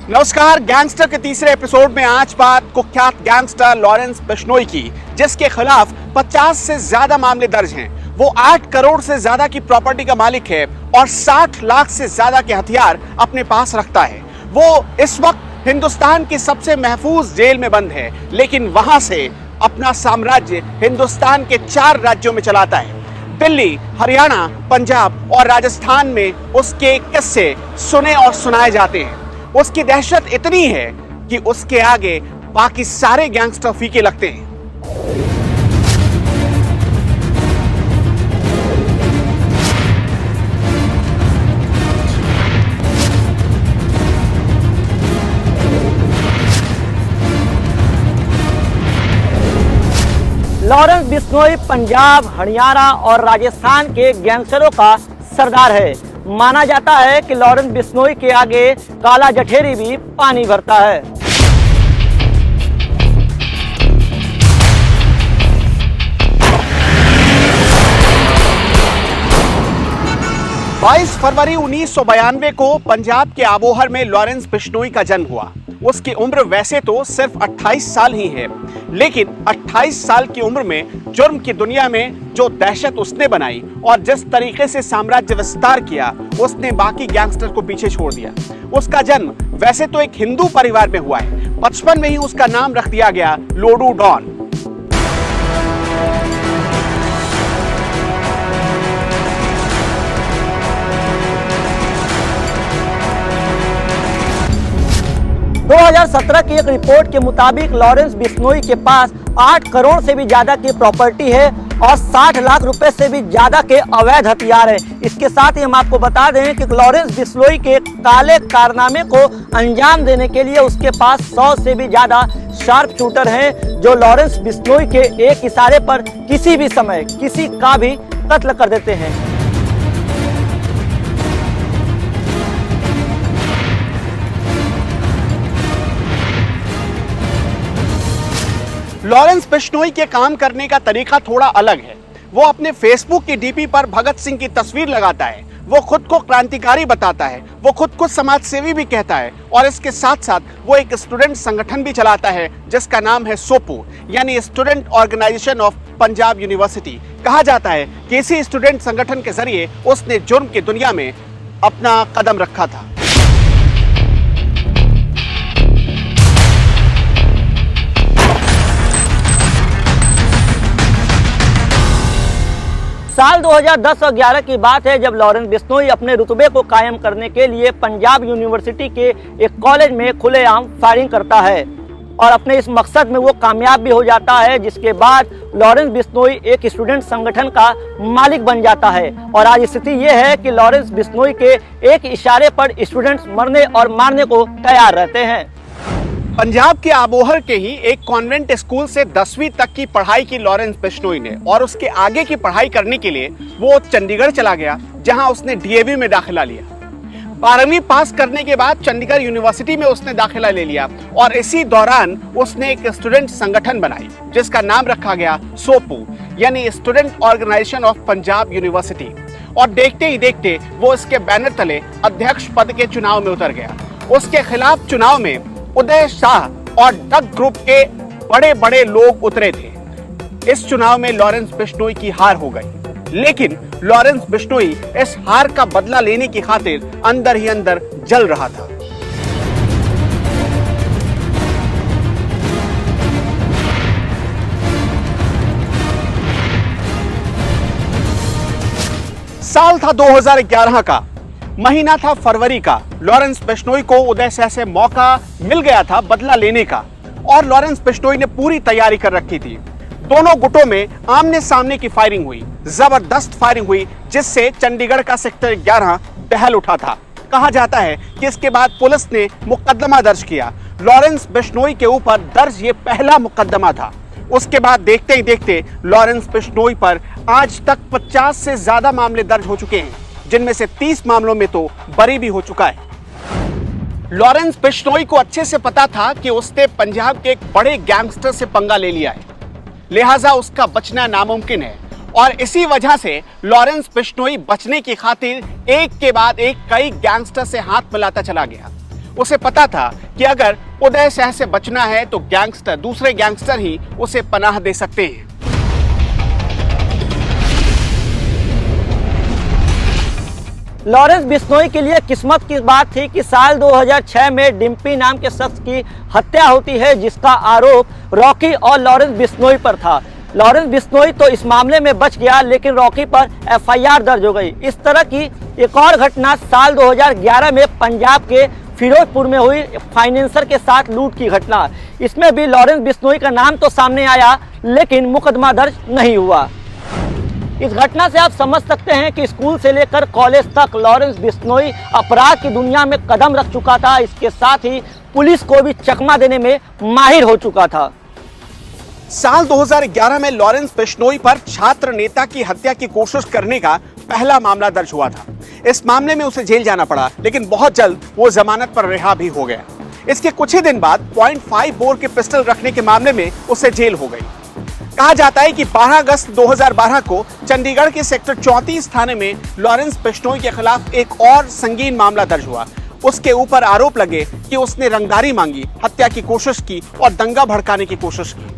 नमस्कार। गैंगस्टर के तीसरे एपिसोड में आज बात कुख्यात गैंगस्टर लॉरेंस बिश्नोई की, जिसके खिलाफ 50 से ज्यादा मामले दर्ज हैं। वो 8 करोड़ से ज्यादा की प्रॉपर्टी का मालिक है और 60 लाख से ज्यादा के हथियार अपने पास रखता है। वो इस वक्त हिंदुस्तान की सबसे महफूज जेल में बंद है, लेकिन वहां से अपना साम्राज्य हिंदुस्तान के 4 राज्यों में चलाता है। दिल्ली, हरियाणा, पंजाब और राजस्थान में उसके किस्से सुने और सुनाए जाते हैं। उसकी दहशत इतनी है कि उसके आगे बाकी सारे गैंगस्टर फीके लगते हैं। लॉरेंस बिश्नोई पंजाब, हरियाणा और राजस्थान के गैंगस्टरों का सरदार है। माना जाता है कि लॉरेंस बिश्नोई के आगे काला जठेरी भी पानी भरता है। फरवरी 1992 को पंजाब के आबोहर में लॉरेंस बिश्नोई का जन्म हुआ। उसकी उम्र वैसे तो सिर्फ 28 साल ही है, लेकिन 28 साल की उम्र में जुर्म की दुनिया में जो दहशत उसने बनाई और जिस तरीके से साम्राज्य विस्तार किया, उसने बाकी गैंगस्टर को पीछे छोड़ दिया। उसका जन्म वैसे तो एक हिंदू परिवार में हुआ है। बचपन में ही उसका नाम रख दिया गया लोडू डॉन। दो 2017 की एक रिपोर्ट के मुताबिक लॉरेंस बिश्नोई के पास 8 करोड़ से भी ज्यादा की प्रॉपर्टी है और 60 लाख रुपए से भी ज्यादा के अवैध हथियार हैं। इसके साथ ही हम आपको बता दें कि लॉरेंस बिश्नोई के काले कारनामे को अंजाम देने के लिए उसके पास 100 से भी ज्यादा शार्प शूटर हैं, जो लॉरेंस बिश्नोई के एक इशारे पर किसी भी समय किसी का भी कत्ल कर देते हैं। लॉरेंस बिश्नोई के काम करने का तरीका थोड़ा अलग है। वो अपने फेसबुक की डीपी पर भगत सिंह की तस्वीर लगाता है। वो खुद को क्रांतिकारी बताता है। वो खुद को समाज सेवी भी कहता है और इसके साथ साथ वो एक स्टूडेंट संगठन भी चलाता है, जिसका नाम है सोपू, यानी student organisation of Punjab university. कहा जाता है कि इसी स्टूडेंट संगठन के जरिए उसने जुर्म की दुनिया में अपना कदम रखा था। साल 2010 और 11 की बात है, जब लॉरेंस बिश्नोई अपने रुतबे को कायम करने के लिए पंजाब यूनिवर्सिटी के एक कॉलेज में खुलेआम फायरिंग करता है और अपने इस मकसद में वो कामयाब भी हो जाता है, जिसके बाद लॉरेंस बिश्नोई एक स्टूडेंट संगठन का मालिक बन जाता है। और आज स्थिति ये है कि लॉरेंस बिश्नोई के एक इशारे पर स्टूडेंट्स मरने और मारने को तैयार रहते हैं। पंजाब के आबोहर के ही एक कॉन्वेंट स्कूल से 10वीं तक की पढ़ाई की लॉरेंस बिश्नोई ने, और उसके आगे की पढ़ाई करने के लिए वो चंडीगढ़ चला गया, जहां उसने डीएवी में दाखिला लिया। 12वीं पास करने के बाद चंडीगढ़ यूनिवर्सिटी में उसने दाखिला ले लिया और इसी दौरान उसने एक स्टूडेंट संगठन बनाई, जिसका नाम रखा गया सोपू, यानी student organisation of Punjab university. और देखते ही देखते वो इसके बैनर तले अध्यक्ष पद के चुनाव में उतर गया। उसके खिलाफ चुनाव में उदय शाह और डग ग्रुप के बड़े बड़े लोग उतरे थे। इस चुनाव में लॉरेंस बिश्नोई की हार हो गई, लेकिन लॉरेंस बिश्नोई इस हार का बदला लेने की खातिर अंदर ही अंदर जल रहा था। साल था 2011 का, महीना था फरवरी का। लॉरेंस बिश्नोई को उदय शाह से मौका मिल गया था बदला लेने का और लॉरेंस बिश्नोई ने पूरी तैयारी कर रखी थी। दोनों गुटों में आमने सामने की फायरिंग हुई, जबरदस्त फायरिंग हुई, जिससे चंडीगढ़ का सेक्टर 11 दहल उठा था। कहा जाता है कि इसके बाद पुलिस ने मुकदमा दर्ज किया। लॉरेंस बिश्नोई के ऊपर दर्ज ये पहला मुकदमा था। उसके बाद देखते ही देखते लॉरेंस बिश्नोई पर आज तक 50 से ज्यादा मामले दर्ज हो चुके हैं, जिनमें से 30 मामलों में तो बरी भी हो चुका है। लॉरेंस बिश्नोई को अच्छे से पता था कि उसने पंजाब के एक बड़े गैंगस्टर से पंगा ले लिया है, लिहाजा उसका बचना नामुमकिन है। और इसी वजह से लॉरेंस बिश्नोई बचने की खातिर एक के बाद एक कई गैंगस्टर से हाथ मिलाता चला गया। उसे पता था कि अगर उदय शह से बचना है तो दूसरे गैंगस्टर ही उसे पनाह दे सकते हैं। लॉरेंस बिश्नोई के लिए किस्मत की बात थी कि साल 2006 में डिम्पी नाम के शख्स की हत्या होती है, जिसका आरोप रॉकी और लॉरेंस बिश्नोई पर था। लॉरेंस बिश्नोई तो इस मामले में बच गया, लेकिन रॉकी पर एफआईआर दर्ज हो गई। इस तरह की एक और घटना साल 2011 में पंजाब के फिरोजपुर में हुई फाइनेंसर के साथ लूट की घटना। इसमें भी लॉरेंस बिश्नोई का नाम तो सामने आया, लेकिन मुकदमा दर्ज नहीं हुआ। इस घटना से आप समझ सकते हैं कि स्कूल से लेकर कॉलेज तक लॉरेंस बिश्नोई अपराध की दुनिया में कदम रख चुका था। इसके साथ ही पुलिस को भी चकमा देने में माहिर हो चुका था। साल 2011 में लॉरेंस बिश्नोई पर छात्र नेता की हत्या की कोशिश करने का पहला मामला दर्ज हुआ था। इस मामले में उसे जेल जाना पड़ा, लेकिन बहुत जल्द वो जमानत पर रिहा भी हो गया। इसके कुछ ही दिन बाद .5 बोर के पिस्टल रखने के मामले में उसे जेल हो गई। कहा जाता है कि 12 अगस्त 2012 को चंडीगढ़ के सेक्टर 34 थाने में लॉरेंस बिश्नोई के खिलाफ एक और संगीन मामला दर्ज हुआ। उसके ऊपर आरोप लगे कि उसने रंगदारी मांगी, हत्या की कोशिश की और दंगा भड़काने की कोशिश की।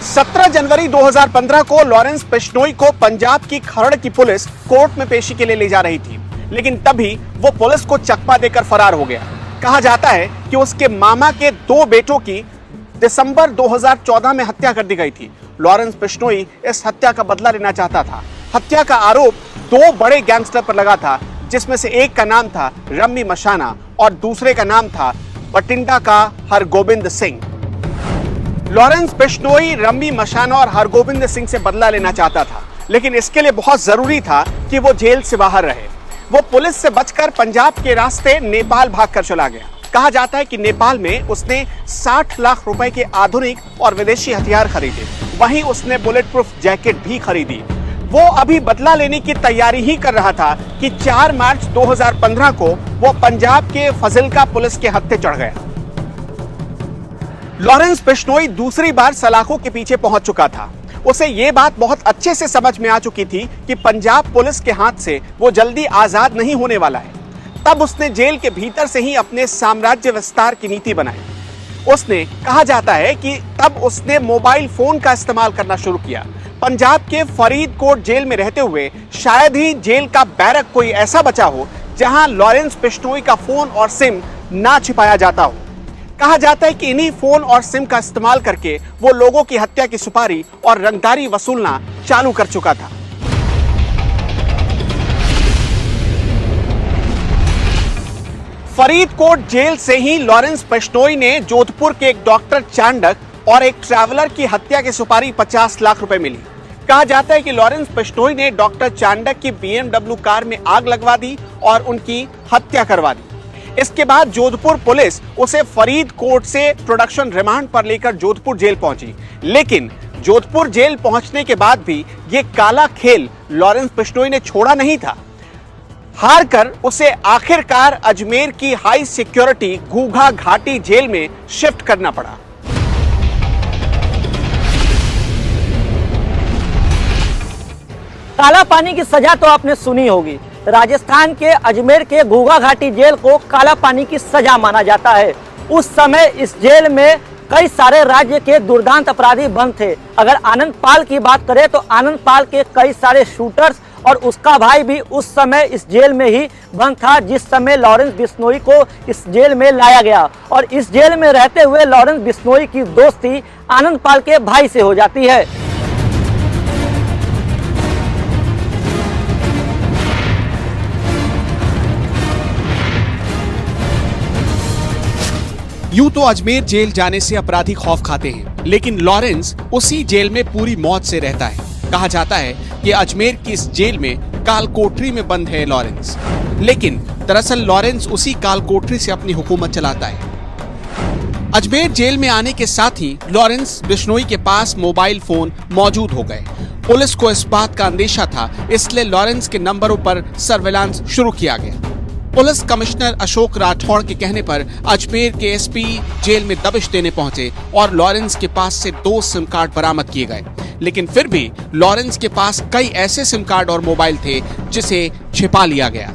17 जनवरी 2015 को लॉरेंस बिश्नोई को पंजाब की खरड़ की पुलिस कोर्ट में पेशी के लिए ले जा रही थी, लेकिन तभी वो पुलिस को चकमा देकर फरार हो गया। कहा जाता है कि उसके मामा के 2 बेटों की दिसंबर 2014 में हत्या कर दी गई थी। लॉरेंस बिश्नोई इस हत्या का बदला लेना चाहता था। हत्या का आरोप 2 बड़े गैंगस्टर पर लगा था, जिसमें से एक का नाम था रम्मी मशाना और दूसरे का नाम था बटिंडा का हरगोबिंद सिंह। लॉरेंस बिश्नोई रम्मी मशाना और हरगोबिंद सिंह से बदला लेना चाहता था, लेकिन इसके लिए बहुत जरूरी था कि वो जेल से बाहर रहे। वो पुलिस से बचकर पंजाब के रास्ते नेपाल भागकर चला गया। कहा जाता है कि नेपाल में उसने 60 लाख रुपए के आधुनिक और विदेशी हथियार खरीदे। वहीं उसने बुलेट प्रूफ जैकेट भी खरीदी। वो अभी बदला लेने की तैयारी ही कर रहा था कि 4 मार्च 2015 को वो पंजाब के फजिल्का पुलिस के हत्थे चढ़ गया। लॉरेंस बिश्नोई दूसरी बार सलाखों के पीछे पहुंच चुका था। उसे ये बात बहुत अच्छे से समझ में आ चुकी थी कि पंजाब पुलिस के हाथ से वो जल्दी आजाद नहीं होने वाला है। तब उसने जेल के भीतर से ही अपने साम्राज्य विस्तार की नीति बनाई। उसने, कहा जाता है कि तब उसने मोबाइल फोन का इस्तेमाल करना शुरू किया। पंजाब के फरीदकोट जेल में रहते हुए शायद ही जेल का बैरक कोई ऐसा बचा हो जहां लॉरेंस बिश्नोई का फोन और सिम ना छिपाया जाता हो। कहा जाता है कि इन्हीं फोन और सिम का इस्तेमाल करके वो लोगों की हत्या की सुपारी और रंगदारी वसूलना चालू कर चुका था। फरीदकोट जेल से ही लॉरेंस बिश्नोई ने जोधपुर के एक डॉक्टर चांडक और एक ट्रैवलर की हत्या की सुपारी 50 लाख रुपए मिली। कहा जाता है कि लॉरेंस बिश्नोई ने डॉक्टर चांडक की BMW कार में आग लगवा दी और उनकी हत्या करवा दी। इसके बाद जोधपुर पुलिस उसे फरीदकोट से प्रोडक्शन रिमांड पर लेकर जोधपुर जेल पहुंची, लेकिन जोधपुर जेल पहुंचने के बाद भी ये काला खेल लॉरेंस बिश्नोई ने छोड़ा नहीं था। हार कर उसे आखिरकार अजमेर की हाई सिक्योरिटी घूघा घाटी जेल में शिफ्ट करना पड़ा। काला पानी की सजा तो आपने सुनी होगी। राजस्थान के अजमेर के घूघा घाटी जेल को काला पानी की सजा माना जाता है। उस समय इस जेल में कई सारे राज्य के दुर्दांत अपराधी बंद थे। अगर आनंद पाल की बात करें तो आनंद पाल के कई सारे शूटर्स और उसका भाई भी उस समय इस जेल में ही बंद था, जिस समय लॉरेंस बिश्नोई को इस जेल में लाया गया। और इस जेल में रहते हुए लॉरेंस बिश्नोई की दोस्ती आनंद पाल के भाई से हो जाती है। यूं तो अजमेर जेल जाने से अपराधी खौफ खाते हैं, लेकिन लॉरेंस उसी जेल में पूरी मौत से रहता है। कहा जाता है कि अजमेर की इस जेल में काल कोठरी में बंद है लॉरेंस, लेकिन दरअसल लॉरेंस उसी काल कोठरी से अपनी हुकूमत चलाता है। अजमेर जेल में आने के साथ ही लॉरेंस बिश्नोई के पास मोबाइल फोन मौजूद हो गए। पुलिस को इस बात का अंदेशा था, इसलिए लॉरेंस के नंबरों पर सर्विलांस शुरू किया गया। पुलिस कमिश्नर अशोक राठौड़ के कहने पर अजमेर के एसपी जेल में दबिश देने पहुंचे और लॉरेंस के पास से 2 सिम कार्ड बरामद किए गए। लेकिन फिर भी लॉरेंस के पास कई ऐसे सिम कार्ड और मोबाइल थे जिसे छिपा लिया गया।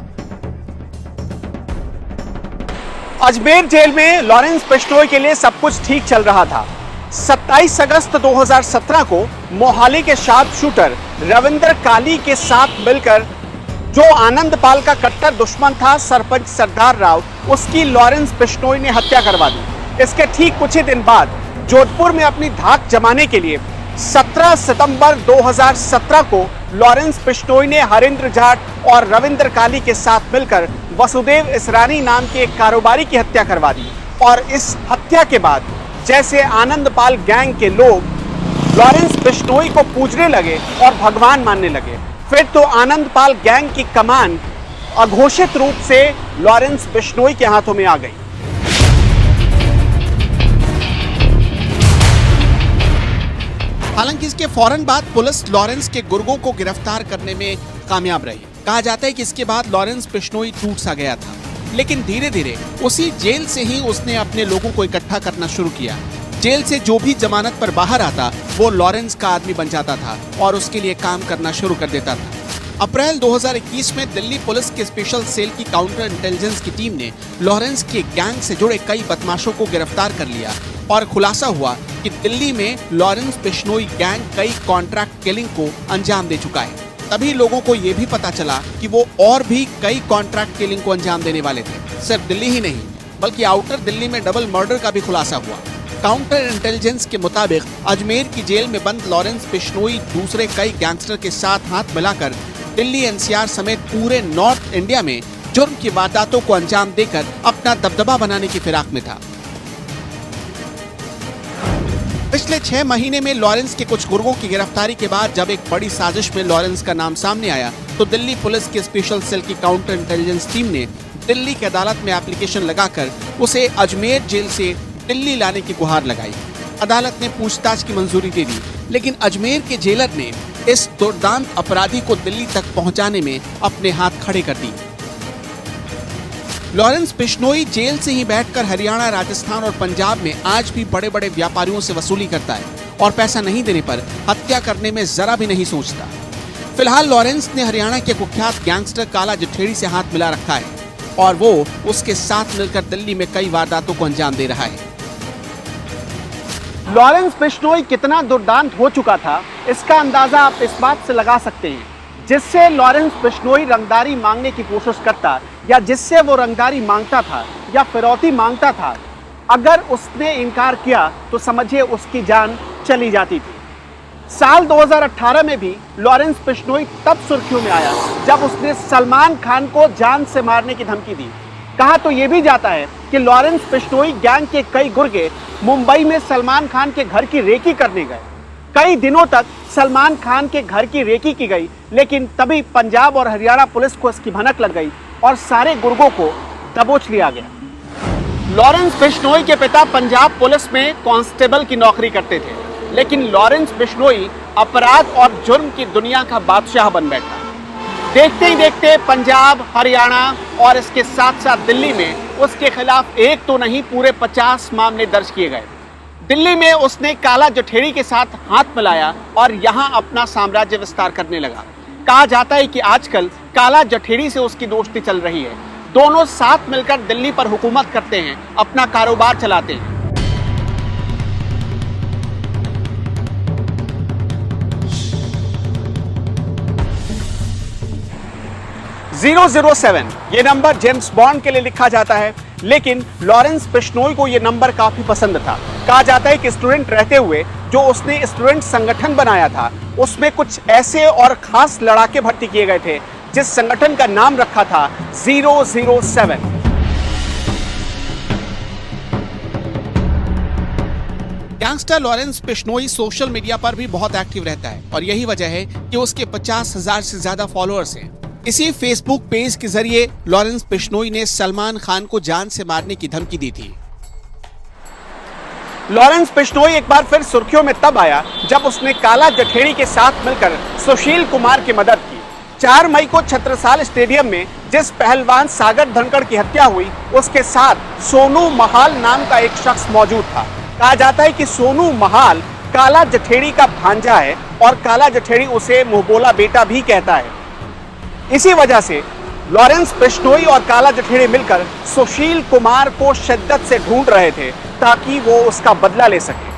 अजमेर जेल में लॉरेंस बिश्नोई के लिए सब कुछ ठीक चल रहा था। 27 अगस्त 2017 को मोहाली के शार्प शूटर रविंदर काली के साथ मिलकर जो आनंदपाल का कट्टर दुश्मन था सरपंच सरदार राव, उसकी लॉरेंस बिश्नोई ने हत्या करवा दी। इसके ठीक कुछ ही दिन बाद जोधपुर में अपनी धाक जमाने के लिए 17 सितंबर 2017 को लॉरेंस बिश्नोई ने हरिंद्र जाट और रविंदर काली के साथ मिलकर वसुदेव इसरानी नाम के एक कारोबारी की हत्या करवा दी। और इस हत्या के बाद जैसे आनंदपाल गैंग के लोग लॉरेंस बिश्नोई को पूजने लगे और भगवान मानने लगे, फिर तो आनंदपाल गैंग की कमान अघोषित रूप से लॉरेंस बिश्नोई के हाथों में आ गई। हालांकि इसके फौरन बाद पुलिस लॉरेंस के गुर्गों को गिरफ्तार करने में कामयाब रही। कहा जाता है कि इसके बाद लॉरेंस बिश्नोई टूट सा गया था, लेकिन धीरे धीरे उसी जेल से ही उसने अपने लोगों को इकट्ठा करना शुरू किया। जेल से जो भी जमानत पर बाहर आता वो लॉरेंस का आदमी बन जाता था और उसके लिए काम करना शुरू कर देता था। अप्रैल 2021 में दिल्ली पुलिस के स्पेशल सेल की काउंटर इंटेलिजेंस की टीम ने लॉरेंस के गैंग से जुड़े कई बदमाशों को गिरफ्तार कर लिया और खुलासा हुआ कि दिल्ली में लॉरेंस बिश्नोई गैंग कई कॉन्ट्रैक्ट किलिंग को अंजाम दे चुका है। तभी लोगों को यह भी पता चला कि वो और भी कई कॉन्ट्रैक्ट किलिंग को अंजाम देने वाले थे। सिर्फ दिल्ली ही नहीं बल्कि आउटर दिल्ली में डबल मर्डर का भी खुलासा हुआ। काउंटर इंटेलिजेंस के मुताबिक अजमेर की जेल में बंद लॉरेंस बिश्नोई दूसरे कई गैंगस्टर के साथ हाथ मिलाकर दिल्ली एनसीआर समेत पूरे नॉर्थ इंडिया में जुर्म की वारदातों को अंजाम देकर अपना दबदबा बनाने की फिराक में था। पिछले 6 महीने में लॉरेंस के कुछ गुर्गों की गिरफ्तारी के बाद जब एक बड़ी साजिश में लॉरेंस का नाम सामने आया तो दिल्ली पुलिस के स्पेशल सेल की काउंटर इंटेलिजेंस टीम ने दिल्ली की अदालत में एप्लीकेशन लगाकर उसे अजमेर जेल से दिल्ली लाने की गुहार लगाई। अदालत ने पूछताछ की मंजूरी दे दी, लेकिन अजमेर के जेलर ने इस दुर्दांत अपराधी को दिल्ली तक पहुंचाने में अपने हाथ खड़े कर दिए। लॉरेंस बिश्नोई जेल से ही बैठकर हरियाणा, राजस्थान और पंजाब में आज भी बड़े बड़े व्यापारियों से वसूली करता है और पैसा नहीं देने पर हत्या करने में जरा भी नहीं सोचता। फिलहाल लॉरेंस ने हरियाणा के कुख्यात गैंगस्टर काला जठेड़ी से हाथ मिला रखा है और वो उसके साथ मिलकर दिल्ली में कई वारदातों को अंजाम दे रहा है। लॉरेंस बिश्नोई कितना दुर्दांत हो चुका था, इसका अंदाजा आप इस बात से लगा सकते हैं, जिससे लॉरेंस बिश्नोई रंगदारी मांगने की कोशिश करता या जिससे वो रंगदारी मांगता था या फिरौती मांगता था, अगर उसने इनकार किया तो समझिए उसकी जान चली जाती थी। साल 2018 में भी लॉरेंस बिश्नोई तब सुर्खियों में आया जब उसने सलमान खान को जान से मारने की धमकी दी। कहा तो यह भी जाता है कि लॉरेंस बिश्नोई गैंग के कई गुर्गे मुंबई में सलमान खान के घर की रेकी करने गए। कई दिनों तक सलमान खान के घर की रेकी की गई, लेकिन तभी पंजाब और हरियाणा पुलिस को इसकी भनक लग गई और सारे गुर्गों को दबोच लिया गया। लॉरेंस बिश्नोई के पिता पंजाब पुलिस में कांस्टेबल की नौकरी करते थे, लेकिन लॉरेंस बिश्नोई अपराध और जुर्म की दुनिया का बादशाह बन बैठा। देखते ही देखते पंजाब, हरियाणा और इसके साथ साथ दिल्ली में उसके खिलाफ एक तो नहीं पूरे 50 मामले दर्ज किए गए। दिल्ली में उसने काला जठेड़ी के साथ हाथ मिलाया और यहां अपना साम्राज्य विस्तार करने लगा। कहा जाता है कि आजकल काला जठेड़ी से उसकी दोस्ती चल रही है। दोनों साथ मिलकर दिल्ली पर हुकूमत करते हैं, अपना कारोबार चलाते हैं। 007 ये नंबर जेम्स बॉन्ड के लिए लिखा जाता है, लेकिन लॉरेंस बिश्नोई को ये नंबर काफी पसंद था। कहा जाता है कि स्टूडेंट रहते हुए जो उसने स्टूडेंट संगठन बनाया था, उसमें कुछ ऐसे और खास लड़ाके भर्ती किए गए थे जिस संगठन का नाम रखा था 007। Gangster Lawrence Bishnoi social media पर भी बहुत एक्टिव रहता है और यही वजह है कि उसके 50,000 से ज्यादा फॉलोअर्स हैं। इसी फेसबुक पेज के जरिए लॉरेंस बिश्नोई ने सलमान खान को जान से मारने की धमकी दी थी। लॉरेंस बिश्नोई एक बार फिर सुर्खियों में तब आया जब उसने काला जठेड़ी के साथ मिलकर सुशील कुमार की मदद की। 4 मई को छत्रसाल स्टेडियम में जिस पहलवान सागर धनखड़ की हत्या हुई, उसके साथ सोनू महाल नाम का एक शख्स मौजूद था। कहा जाता है कि सोनू महाल काला जठेड़ी का भांजा है और काला जठेड़ी उसे मुंहबोला बेटा भी कहता है। इसी वजह से लॉरेंस बिश्नोई और काला जठेड़ी मिलकर सुशील कुमार को शिद्दत से ढूंढ रहे थे ताकि वो उसका बदला ले सके।